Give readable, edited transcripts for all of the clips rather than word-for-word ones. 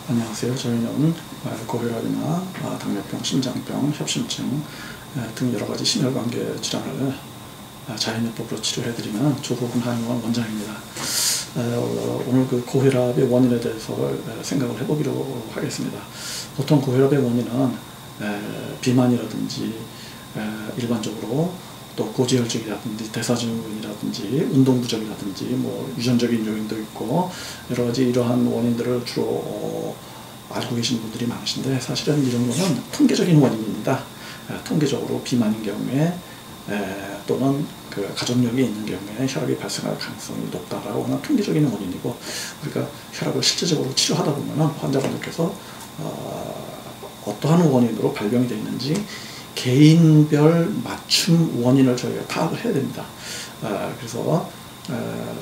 안녕하세요. 저희는 고혈압이나 당뇨병, 심장병, 협심증 등 여러가지 심혈관계 질환을 자연요법으로 치료해드리는 조국은 한의원 원장입니다. 오늘 그 고혈압의 원인에 대해서 생각을 해보기로 하겠습니다. 보통 고혈압의 원인은 비만이라든지 일반적으로 또 고지혈증이라든지 대사증후군이라든지 운동부족이라든지 뭐 유전적인 요인도 있고 여러 가지 이러한 원인들을 주로 알고 계시는 분들이 많으신데, 사실은 이런 거는 통계적인 원인입니다. 통계적으로 비만인 경우에 또는 그 가족력이 있는 경우에 혈압이 발생할 가능성이 높다라고 하는 통계적인 원인이고, 우리가 혈압을 실제적으로 치료하다 보면 환자분들께서 어떠한 원인으로 발병이 되어 있는지 개인별 맞춤 원인을 저희가 파악을 해야 됩니다. 그래서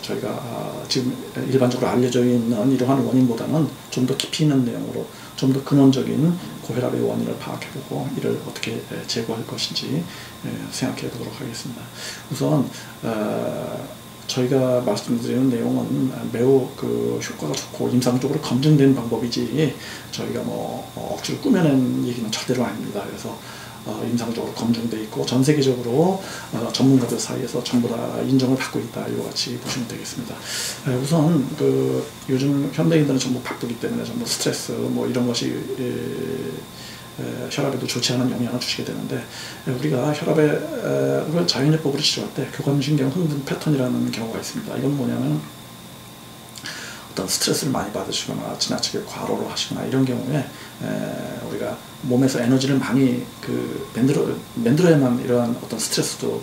저희가 지금 일반적으로 알려져 있는 이러한 원인보다는 좀 더 깊이 있는 내용으로 좀 더 근원적인 고혈압의 원인을 파악해보고 이를 어떻게 제거할 것인지 생각해 보도록 하겠습니다. 우선 저희가 말씀드리는 내용은 매우 그 효과가 좋고 임상적으로 검증된 방법이지 저희가 뭐 억지로 꾸며낸 얘기는 절대로 아닙니다. 그래서 임상적으로 검증되어 있고 전 세계적으로 전문가들 사이에서 전부 다 인정을 받고 있다, 이와 같이 보시면 되겠습니다. 우선 그 요즘 현대인들은 전부 바쁘기 때문에 전부 스트레스 뭐 이런 것이 혈압에도 좋지 않은 영향을 주시게 되는데, 우리가 혈압을 자연요법으로 치료할 때 교감신경 흥분 패턴이라는 경우가 있습니다. 이건 뭐냐면 어떤 스트레스를 많이 받으시거나 지나치게 과로를 하시거나 이런 경우에 우리가 몸에서 에너지를 많이 만들어야만 이러한 어떤 스트레스도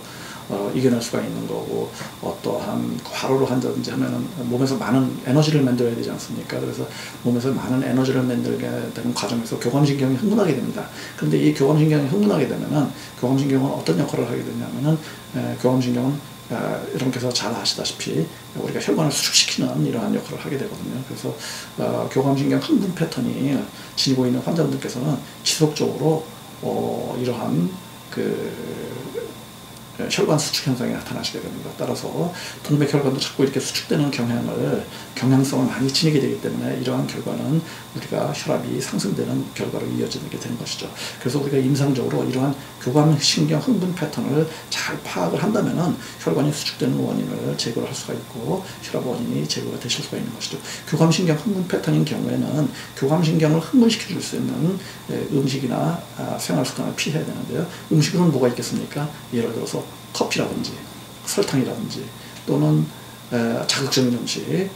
이겨낼 수가 있는 거고, 어떠한 과로를 한다든지 하면은 몸에서 많은 에너지를 만들어야 되지 않습니까? 그래서 몸에서 많은 에너지를 만들게 되는 과정에서 교감신경이 흥분하게 됩니다. 그런데 이 교감신경이 흥분하게 되면은 교감신경은 어떤 역할을 하게 되냐면은 교감신경은 여러분께서 잘 아시다시피 우리가 혈관을 수축시키는 이러한 역할을 하게 되거든요. 그래서 교감신경 흥분 패턴이 지니고 있는 환자분들께서는 지속적으로 이러한 혈관 수축 현상이 나타나시게 됩니다. 따라서 동맥혈관도 자꾸 이렇게 수축되는 경향성을 많이 지니게 되기 때문에 이러한 결과는 우리가 혈압이 상승되는 결과로 이어지게 되는 것이죠. 그래서 우리가 임상적으로 이러한 교감신경 흥분 패턴을 잘 파악을 한다면은 혈관이 수축되는 원인을 제거를 할 수가 있고 혈압 원인이 제거가 되실 수가 있는 것이죠. 교감신경 흥분 패턴인 경우에는 교감신경을 흥분시켜 줄 수 있는 음식이나 생활습관을 피해야 되는데요. 음식으로는 뭐가 있겠습니까? 예를 들어서 커피라든지 설탕이라든지 또는 자극적인 음식,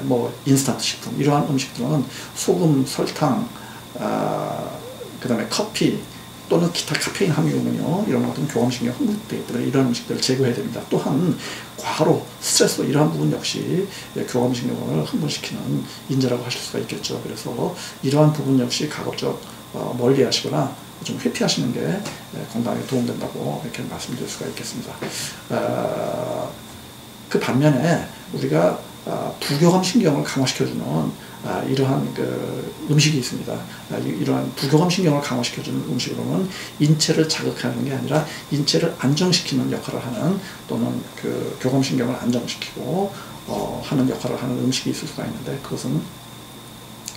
뭐 인스턴트 식품, 이러한 음식들은 소금, 설탕, 그 다음에 커피 또는 기타 카페인 함유음료, 이런 것들은 교감신경 흥분되기 때문에 이러한 음식들을 제거해야 됩니다. 또한 과로, 스트레스, 이러한 부분 역시 교감신경을 흥분시키는 인자라고 하실 수가 있겠죠. 그래서 이러한 부분 역시 가급적 멀리 하시거나 좀 회피하시는 게 건강에 도움된다고 이렇게 말씀드릴 수가 있겠습니다. 그 반면에 우리가 부교감신경을 강화시켜주는 이러한 음식이 있습니다. 이러한 부교감신경을 강화시켜주는 음식으로는 인체를 자극하는 게 아니라 인체를 안정시키는 역할을 하는, 또는 교감신경을 안정시키고 하는 역할을 하는 음식이 있을 수가 있는데, 그것은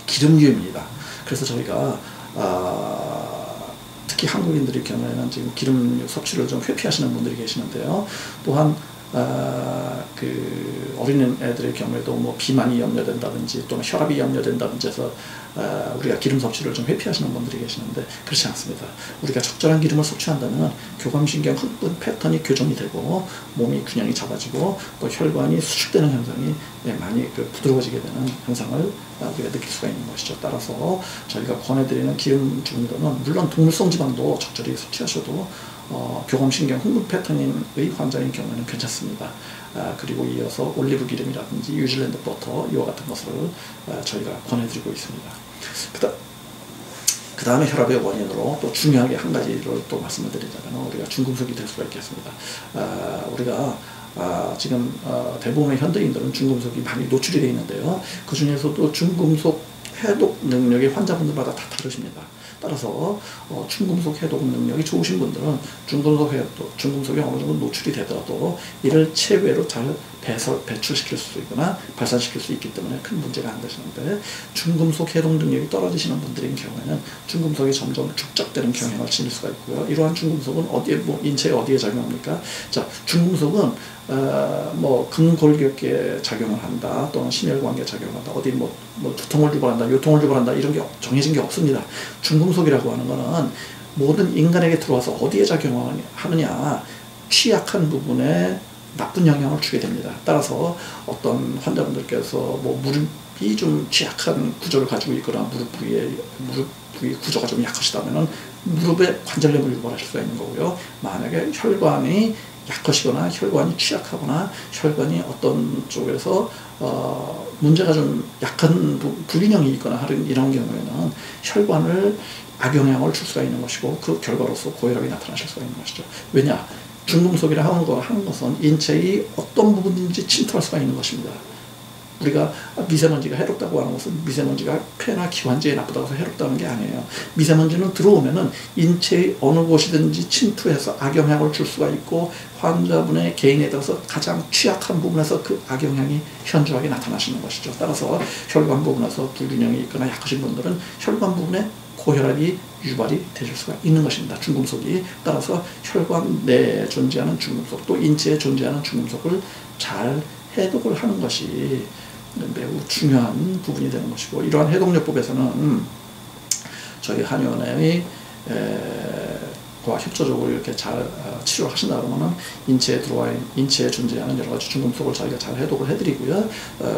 기름류입니다. 그래서 저희가 특히 한국인들의 경우에는 지금 기름류 섭취를 좀 회피하시는 분들이 계시는데요. 또한 어린 애들의 경우에도 뭐 비만이 염려된다든지 또는 혈압이 염려된다든지 해서 우리가 기름 섭취를 좀 회피하시는 분들이 계시는데, 그렇지 않습니다. 우리가 적절한 기름을 섭취한다면 교감신경 흥분 패턴이 교정이 되고 몸이 균형이 잡아지고 또 혈관이 수축되는 현상이 많이 부드러워지게 되는 현상을 우리가 느낄 수가 있는 것이죠. 따라서 저희가 권해드리는 기름 종류로는 물론 동물성 지방도 적절히 섭취하셔도 교감신경 흥분 패턴의 환자인 경우에는 괜찮습니다. 그리고 이어서 올리브 기름이라든지 뉴질랜드 버터, 이와 같은 것을 저희가 권해드리고 있습니다. 그 다음에 혈압의 원인으로 또 중요하게 한 가지를 또 말씀을 드리자면 우리가 중금속이 될 수가 있겠습니다. 우리가 지금 대부분의 현대인들은 중금속이 많이 노출이 되어 있는데요. 그 중에서도 중금속 해독 능력이 환자분들마다 다 다르십니다. 따라서 중금속 해독 능력이 좋으신 분들은 중금속이 어느 정도 노출이 되더라도 이를 체외로 잘 배출시킬 수 있거나 발산시킬 수 있기 때문에 큰 문제가 안 되시는데, 중금속 해독 능력이 떨어지시는 분들인 경우에는 중금속이 점점 축적되는 경향을 지닐 수가 있고요. 이러한 중금속은 어디에, 인체에 어디에 작용합니까? 자, 중금속은 뭐 근골격계에 작용을 한다, 또는 심혈관계에 작용을 한다, 어디 뭐 두통을 유발한다, 요통을 유발한다, 이런 게 정해진 게 없습니다. 중금속이라고 하는 거는 모든 인간에게 들어와서 어디에 작용하느냐, 취약한 부분에 나쁜 영향을 주게 됩니다. 따라서 어떤 환자분들께서 뭐 무릎이 좀 취약한 구조를 가지고 있거나 무릎 부위 구조가 좀 약하시다면은 무릎에 관절염을 유발하실 수가 있는 거고요. 만약에 혈관이 약하시거나 혈관이 취약하거나 혈관이 어떤 쪽에서 문제가 좀 약한 불균형이 있거나 하는 이런 경우에는 혈관을 악영향을 줄 수가 있는 것이고, 그 결과로서 고혈압이 나타나실 수가 있는 것이죠. 왜냐? 중금속이라 하는 것은 인체의 어떤 부분인지 침투할 수가 있는 것입니다. 우리가 미세먼지가 해롭다고 하는 것은 미세먼지가 폐나 기관지에 나쁘다고 해서 해롭다는 게 아니에요. 미세먼지는 들어오면은 인체의 어느 곳이든지 침투해서 악영향을 줄 수가 있고, 환자분의 개인에 따라서 가장 취약한 부분에서 그 악영향이 현저하게 나타나시는 것이죠. 따라서 혈관 부분에서 불균형이 있거나 약하신 분들은 혈관 부분에 고혈압이 유발이 되실 수가 있는 것입니다. 중금속이. 따라서 혈관 내에 존재하는 중금속, 또 인체에 존재하는 중금속을 잘 해독을 하는 것이 매우 중요한 부분이 되는 것이고, 이러한 해독요법에서는 저희 한의원의 과 협조적으로 이렇게 잘 치료를 하신다 그러면은 인체에 존재하는 여러 가지 중금속을 저희가 잘 해독을 해드리고요.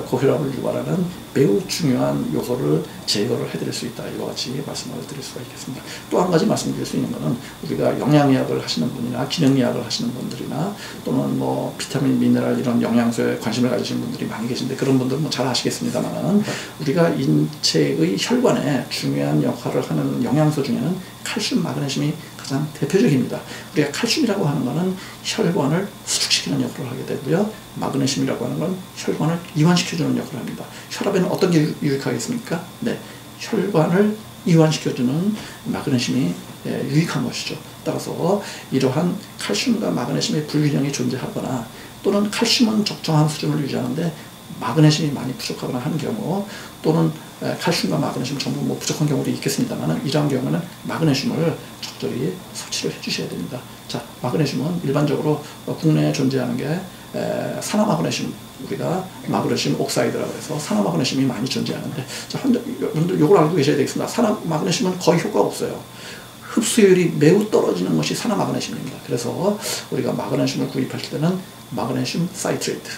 고혈압을 유발하는 매우 중요한 요소를 제거를 해드릴 수 있다. 이와 같이 말씀을 드릴 수가 있겠습니다. 또 한 가지 말씀드릴 수 있는 것은, 우리가 영양의학을 하시는 분이나 기능의학을 하시는 분들이나 또는 뭐 비타민, 미네랄 이런 영양소에 관심을 가지신 분들이 많이 계신데, 그런 분들은 뭐 잘 아시겠습니다만, 우리가 인체의 혈관에 중요한 역할을 하는 영양소 중에는 칼슘, 마그네슘이 가장 대표적입니다. 우리가 칼슘이라고 하는 것은 혈관을 수축시키는 역할을 하게 되고요. 마그네슘이라고 하는 건 혈관을 이완시켜주는 역할을 합니다. 혈압에는 어떤 게 유익하겠습니까? 네, 혈관을 이완시켜주는 마그네슘이 유익한 것이죠. 따라서 이러한 칼슘과 마그네슘의 불균형이 존재하거나, 또는 칼슘은 적정한 수준을 유지하는데 마그네슘이 많이 부족하거나 하는 경우, 또는 칼슘과 마그네슘 전부 뭐 부족한 경우도 있겠습니다만, 이러한 경우는 마그네슘을 적절히 섭취를 해주셔야 됩니다. 자, 마그네슘은 일반적으로 국내에 존재하는 게 산화마그네슘, 우리가 마그네슘 옥사이드라고 해서 산화마그네슘이 많이 존재하는데, 자, 여러분들 이걸 알고 계셔야 되겠습니다. 산화마그네슘은 거의 효과가 없어요. 흡수율이 매우 떨어지는 것이 산화마그네슘입니다. 그래서 우리가 마그네슘을 구입하실 때는 마그네슘 사이트레이트,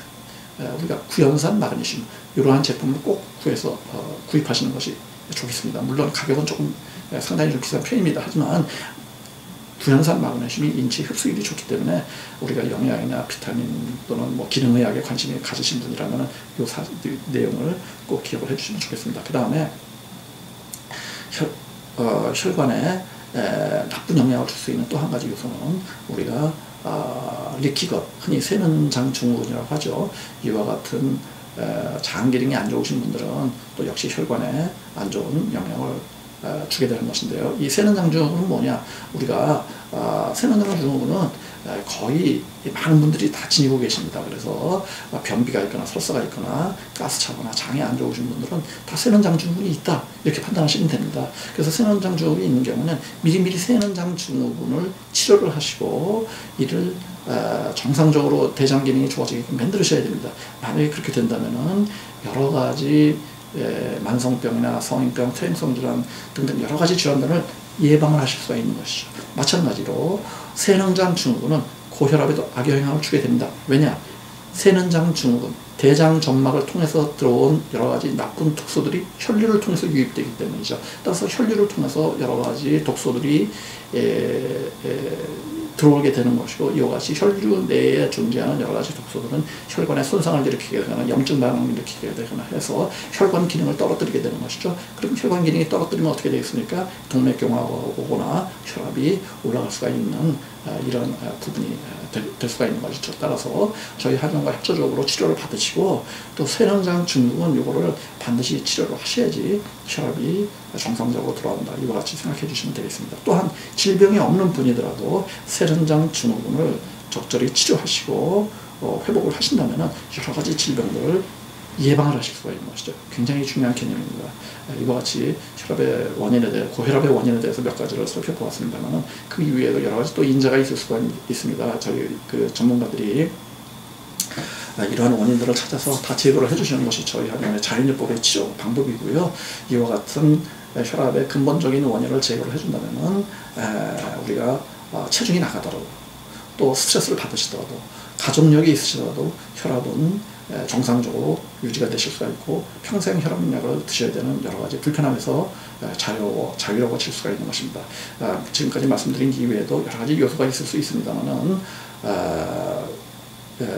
우리가 구연산 마그네슘, 이러한 제품을 꼭 구해서 구입하시는 것이 좋겠습니다. 물론 가격은 조금 상당히 좀 비싼 편입니다. 하지만 구연산 마그네슘이 인체 흡수율이 좋기 때문에 우리가 영양이나 비타민 또는 뭐 기능의학에 관심이 가지신 분이라면 이 내용을 꼭 기억을 해주시면 좋겠습니다. 그 다음에 혈관에 나쁜 영향을 줄 수 있는 또 한 가지 요소는, 우리가 리키것, 흔히 세는장 증후군이라고 하죠. 이와 같은 장 기능이 안 좋으신 분들은 또 역시 혈관에 안 좋은 영향을 주게 되는 것인데요. 이 세는장 증후군은 뭐냐? 우리가 세는장 증후군은 거의 많은 분들이 다 지니고 계십니다. 그래서 변비가 있거나 설사가 있거나 가스차거나 장이 안 좋으신 분들은 다 세는장 증후군이 있다, 이렇게 판단하시면 됩니다. 그래서 세는장 증후군이 있는 경우는 미리미리 세는장 증후군을 치료를 하시고, 이를 정상적으로 대장 기능이 좋아지게끔 만들으셔야 됩니다. 만약에 그렇게 된다면은 여러 가지 만성병이나 성인병, 퇴행성 질환 등등 여러 가지 질환들을 예방을 하실 수가 있는 것이죠. 마찬가지로 세능장 증후군은 고혈압에도 악영향을 주게 됩니다. 왜냐? 세능장 증후군, 대장 점막을 통해서 들어온 여러 가지 나쁜 독소들이 혈류를 통해서 유입되기 때문이죠. 따라서 혈류를 통해서 여러 가지 독소들이 들어오게 되는 것이고, 이와 같이 혈류 내에 존재하는 여러 가지 독소들은 혈관에 손상을 일으키게 되거나 염증 반응을 일으키게 되거나 해서 혈관 기능을 떨어뜨리게 되는 것이죠. 그럼 혈관 기능이 떨어뜨리면 어떻게 되겠습니까? 동맥경화가 오거나 혈압이 올라갈 수가 있는 이런 부분이 될 수가 있는 것이죠. 따라서 저희 한의원과 협조적으로 치료를 받으시고, 또 세능장 증후군 요거를 반드시 치료를 하셔야지 혈압이 정상적으로 돌아온다, 이와 같이 생각해 주시면 되겠습니다. 또한 질병이 없는 분이더라도 세능장 증후군을 적절히 치료하시고 회복을 하신다면 여러 가지 질병들을 예방을 하실 수가 있는 것이죠. 굉장히 중요한 개념입니다. 이와 같이 혈압의 원인에 대해, 고혈압의 원인에 대해서 몇 가지를 살펴보았습니다만 그 이후에도 여러 가지 또 인자가 있을 수가 있습니다. 저희 그 전문가들이 이러한 원인들을 찾아서 다 제거를 해주시는 것이 저희 한의원의 자연요법의 치료 방법이고요. 이와 같은 혈압의 근본적인 원인을 제거를 해준다면 우리가 체중이 나가더라도 또 스트레스를 받으시더라도 가족력이 있으시더라도 혈압은 정상적으로 유지가 되실 수가 있고 평생 혈압약을 드셔야 되는 여러 가지 불편함에서 자유로워질 수가 있는 것입니다. 지금까지 말씀드린 이외에도 여러 가지 요소가 있을 수 있습니다만은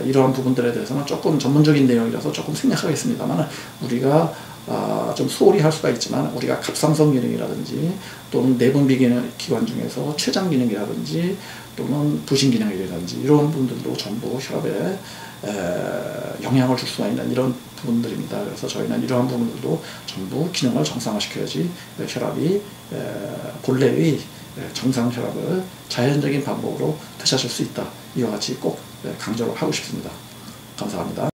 이러한 부분들에 대해서는 조금 전문적인 내용이라서 조금 생략하겠습니다만 우리가 좀 소홀히 할 수가 있지만 우리가 갑상선 기능이라든지 또는 내분비 기관 중에서 췌장 기능이라든지 또는 부신 기능이라든지 이런 부분들도 전부 혈압에 영향을 줄 수가 있는 이런 부분들입니다. 그래서 저희는 이러한 부분들도 전부 기능을 정상화시켜야지 혈압이 본래의 정상 혈압을 자연적인 방법으로 되찾을 수 있다. 이와 같이 꼭 강조를 하고 싶습니다. 감사합니다.